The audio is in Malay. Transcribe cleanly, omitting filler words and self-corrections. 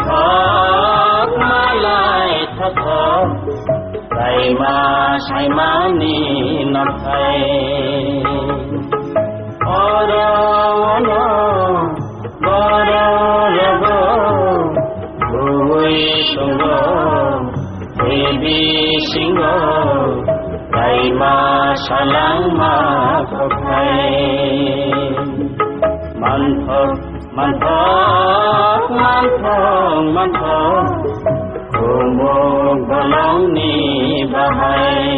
thok malai thok kai ma sai ma ni na thai ora no ora logo oi songo baby singo kai ma salang ma thai man thok Kumbuk balong ni bahai